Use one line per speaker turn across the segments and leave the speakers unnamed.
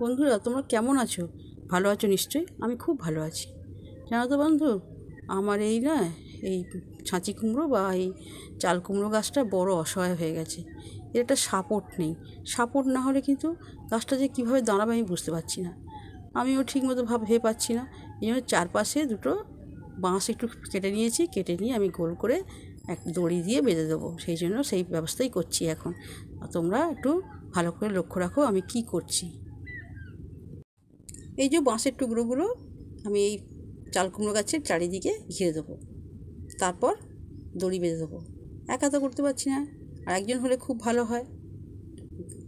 বন্ধুরা, তোমরা কেমন আছো? ভালো আছো নিশ্চয়ই। আমি খুব ভালো আছি। জানো তো বন্ধু, আমার এই ছাঁচি কুমড়ো বা এই চাল কুমড়ো গাছটা বড় অসহায় হয়ে গেছে। এর একটা সাপোর্ট নেই। সাপোর্ট না হলে কিন্তু গাছটা যে কীভাবে দাঁড়াবে আমি বুঝতে পারছি না। আমিও ঠিকমতো ভেবে পাচ্ছি না। এই জন্য চারপাশে দুটো বাঁশ একটু কেটে নিয়েছি। কেটে নিয়ে আমি গোল করে এক দড়ি দিয়ে বেঁধে দেবো। সেই জন্য সেই ব্যবস্থাই করছি এখন। তোমরা একটু ভালো করে লক্ষ্য রাখো আমি কি করছি। এই যে বাঁশের টুকরোগুলো আমি এই চাল কুমড়ো গাছের চারিদিকে ঘিরে দেবো, তারপর দড়ি বেঁধে দেবো। একা তো করতে পারছি না, আর একজন হলে খুব ভালো হয়।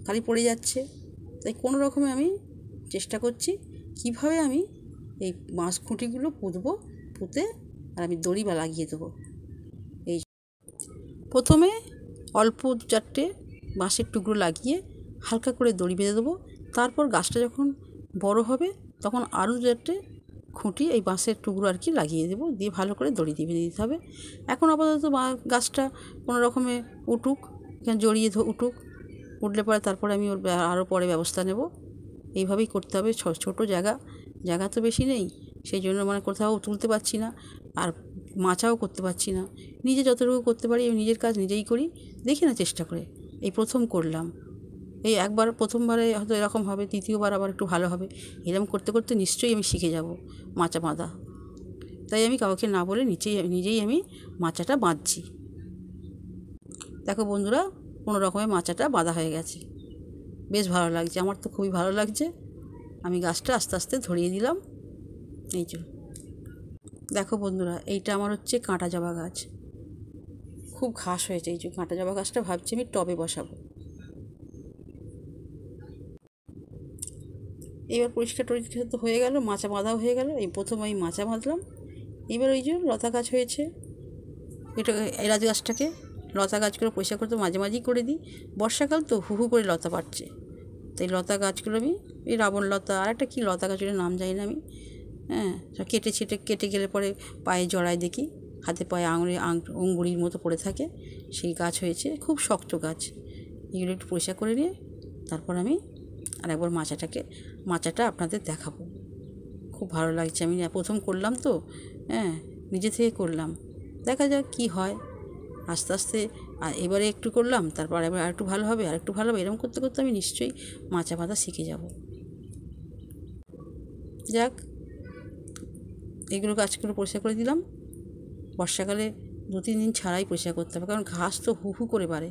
খালি পড়ে যাচ্ছে, তাই কোনো রকমে আমি চেষ্টা করছি কিভাবে আমি এই বাঁশ খুঁটিগুলো পুঁতবো। পুঁতে আর আমি দড়ি লাগিয়ে দেবো। এই প্রথমে অল্প দু চারটে বাঁশের টুকরো লাগিয়ে হালকা করে দড়ি বেঁধে দেবো। তারপর গাছটা যখন বড় হবে তখন আরও দু চারটে খুঁটি এই বাঁশের টুকরো আর কি লাগিয়ে দেবো, দিয়ে ভালো করে দড়ি দিয়ে বেঁধে দিতে হবে। এখন আপাতত গাছটা কোনো রকমে উঠুক, এখানে জড়িয়ে উঠুক। উঠলে পরে তারপরে আমি ওর আরও পরে ব্যবস্থা নেব। এইভাবেই করতে হবে। ছোটো জায়গা তো বেশি নেই, সেই জন্য কোথাও তুলতে পারছি না, আর মাচাও করতে পারছি না। নিজে যতটুকু করতে পারি আমি নিজের কাজ নিজেই করি। দেখি না চেষ্টা করে, এই প্রথম করলাম। এই একবার প্রথমবারে হয়তো এরকম হবে, দ্বিতীয়বার আবার একটু ভালো হবে। এরকম করতে করতে নিশ্চয়ই আমি শিখে যাব মাচা বাঁধা। তাই আমি কাউকে না বলে নিজেই আমি মাচাটা বাঁধছি। দেখো বন্ধুরা, কোনো রকমের মাচাটা বাঁধা হয়ে গেছে। বেশ ভালো লাগছে, আমার তো খুবই ভালো লাগছে। আমি গাছটা আস্তে আস্তে ধরিয়ে দিলাম। এই যে দেখো বন্ধুরা, এইটা আমার হচ্ছে কাঁটা জবা গাছ। খুব ঘাস হয়েছে। এই যে কাঁটা জবা গাছটা ভাবছি আমি টবে বসাবো। এবার পরিষ্কার তো হয়ে গেল, মাচা বাঁধাও হয়ে গেল। এই প্রথম আমি মাচা বাঁধলাম। এবার ওই যে লতা গাছ হয়েছে, এটা এলাচ গাছটাকে লতা গাছগুলো পরিষ্কার করতে মাঝে মাঝেই করে দিই। বর্ষাকাল তো হু হু করে লতা পাড়ছে, তাই লতা গাছগুলো আমি এই রাবণ লতা আর একটা কী লতা গাছগুলোর নাম জানি না আমি, সব কেটে গেলে পরে পায়ে জড়ায় দেখি, হাতে পায়ে অঙ্গুরির মতো পড়ে থাকে। সেই গাছ হয়েছে, খুব শক্ত গাছ। এগুলো একটু পরিষ্কার করে নিয়ে তারপর আমি আরেকবার মাচাটা আপনাদের দেখাবো। খুব ভালো লাগছে। আমি প্রথম করলাম তো, নিজে থেকে করলাম। দেখা যাক কী হয়। আস্তে আস্তে আর এবারে একটু করলাম, তারপর এবার আরেকটু ভালো হবে, এরকম করতে করতে আমি নিশ্চয়ই মাচা বাঁধা শিখে যাব। যাক, এগুলো গাছগুলো পরিষ্কার করে দিলাম। বর্ষাকালে 2-3 দিন ছাড়াই পরিষ্কার করতে হবে, কারণ ঘাস তো হু হু করে বাড়ে।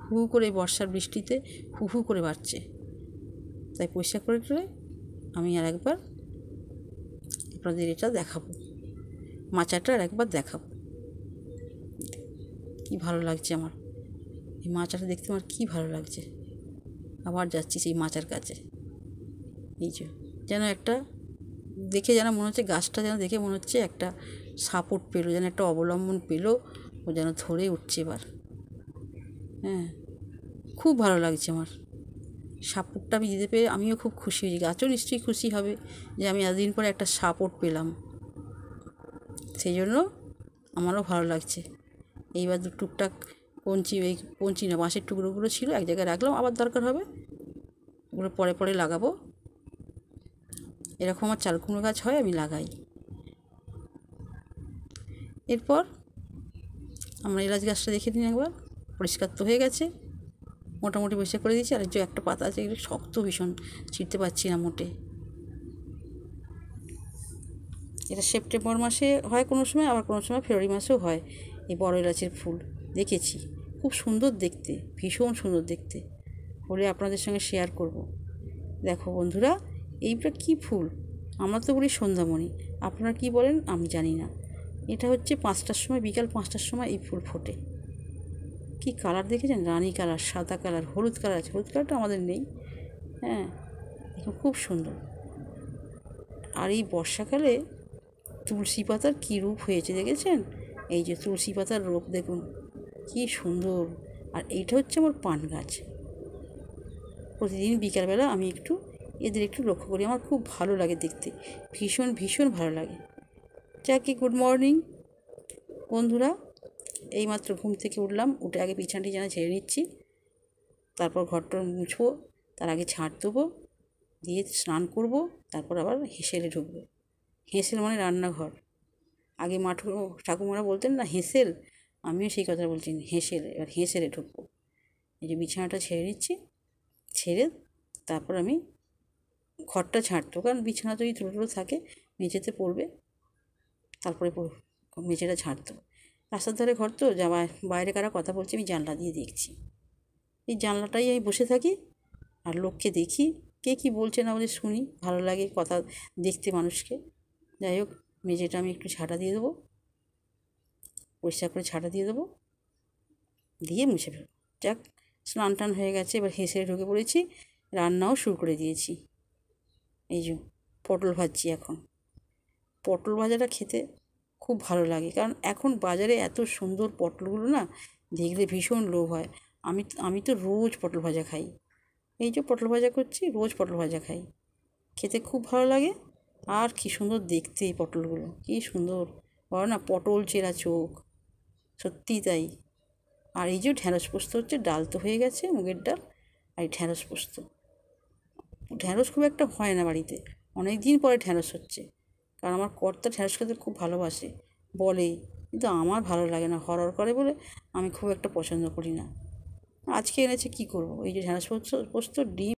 হু হু করে বর্ষার বৃষ্টিতে হু হু করে বাড়ছে। তাই পরিষ্কার করে আমি আর একবার আপনাদের এটা দেখাবো, মাচাটা আর একবার দেখাবো। কি ভালো লাগছে আমার এই মাচাটা দেখতে, আমার কী ভালো লাগছে। আবার যাচ্ছি সেই মাচার কাছে। এই যে যেন একটা দেখে যেন মনে হচ্ছে, গাছটা যেন দেখে মনে হচ্ছে একটা সাপোর্ট পেলো, যেন একটা অবলম্বন পেলো, ও যেন ধরে উঠছে এবার। খুব ভালো লাগছে আমার। সাপোর্টটা আমি দিতে পেরে আমিও খুব খুশি হয়েছি। গাছও নিশ্চয়ই খুশি হবে যে আমি এতদিন পরে একটা সাপোর্ট পেলাম। সেই জন্য আমারও ভালো লাগছে। এইবার টুকটাক কঞ্চি না বাঁশের টুকরোগুলো ছিল এক জায়গায় রাখলাম, আবার দরকার হবে ওগুলো পরে লাগাবো। এরকম আমার চাল কুমড়ো গাছ হয়, আমি লাগাই। এরপর আমরা এলাচ গাছটা দেখে নিন একবার। পরিষ্কার তো হয়ে গেছে, মোটামুটি পরিষ্কার করে দিয়েছি। আর যে একটা পাতা আছে এগুলো শক্ত ভীষণ, ছিঁড়তে পারছি না মোটে। এটা সেপ্টেম্বর মাসে হয় কোনো সময়, আবার কোনো সময় ফেব্রুয়ারি মাসেও হয়। এই বড় এলাচের ফুল দেখেছি, খুব সুন্দর দেখতে, ভীষণ সুন্দর দেখতে। হলে আপনাদের সঙ্গে শেয়ার করব। দেখো বন্ধুরা, এইটা কী ফুল? আমরা তো বলি সন্ধ্যামণি, আপনারা কি বলেন আমি জানি না। এটা হচ্ছে 5টার সময়, বিকাল 5টার সময় এই ফুল ফোটে। কী কালার দেখেছেন? রানী কালার, সাদা কালার, হলুদ কালার আছে। হলুদ কালারটা আমাদের নেই। দেখুন খুব সুন্দর। আর এই বর্ষাকালে তুলসী পাতার কী রূপ হয়েছে দেখেছেন? এই যে তুলসী পাতার রূপ দেখুন কী সুন্দর। আর এইটা হচ্ছে আমার পান গাছ। প্রতিদিন বিকালবেলা আমি এদের একটু লক্ষ্য করি, আমার খুব ভালো লাগে দেখতে, ভীষণ ভীষণ ভালো লাগে। যাকে গুড মর্নিং বন্ধুরা। এইমাত্র ঘুম থেকে উঠলাম, উঠে আগে বিছানাটি যেন ঝেড়ে নিচ্ছি, তারপর ঘরটা মুছবো, তার আগে ঝাঁট দেবো। দিয়ে স্নান করব, তারপর আবার হেঁসেলে ঢুকবো। হেঁসেল মানে রান্নাঘর। আগে ঠাকুমারা বলতেন না হেঁসেল, আমিও সেই কথা বলছি, হেঁসেল। এবার হেঁসেলে ঢুকবো। এই যে বিছানাটা ছেড়ে নিচ্ছি, ছেড়ে তারপর আমি ঘরটা ঝাঁটবো, কারণ বিছানা যদি ধুলো থাকে মেঝেতে পড়বে, তারপরে মেঝেটা ঝাঁটতে হবে। রাস্তার ধারে ঘর তো, বাইরে কারা কথা বলছে আমি জানলা দিয়ে দেখছি। এই জানলাটাই আমি বসে থাকি আর লোককে দেখি, কে কী বলছে না বলে শুনি, ভালো লাগে কথা দেখতে মানুষকে। যাই হোক, মেঝেটা আমি একটু ঝাঁটা দিয়ে দেবো, পরিষ্কার করে ঝাঁটা দিয়ে দেবো, দিয়ে মুছে ফেলবো। যাক, স্নান টান হয়ে গেছে, এবার হেসে ঢুকে পড়েছি, রান্নাও শুরু করে দিয়েছি। এই যে পটল ভাজছি এখন। পটল ভাজাটা খেতে খুব ভালো লাগে, কারণ এখন বাজারে এত সুন্দর পটলগুলো না দেখলে ভীষণ লোভ হয়। আমি তো রোজ পটল ভাজা খাই। এই যে পটল ভাজা করছি, রোজ পটল ভাজা খাই, খেতে খুব ভালো লাগে। আর কী সুন্দর দেখতে এই পটলগুলো, কী সুন্দর বলো না, পটল চেরা চোখ, সত্যিই তাই। আর এই যে ঢ্যাঁড়স পোস্ত হচ্ছে, ডাল তো হয়ে গেছে, মুগের ডাল, আর এই ঢ্যাঁড়স পোস্ত। ঢ্যাঁড়স খুব একটা হয় না বাড়িতে, অনেক দিন পরে ঢ্যাঁড়স হচ্ছে, কারণ আমার কর্তা ঢ্যাঁড়স খেতে খুব ভালোবাসে বলে, কিন্তু আমার ভালো লাগে না, হরহর করে বলে আমি খুব একটা পছন্দ করি না। আজকে এনেছে, কী করবো, এই যে ঢ্যাঁড়স পোস্ত, ডিম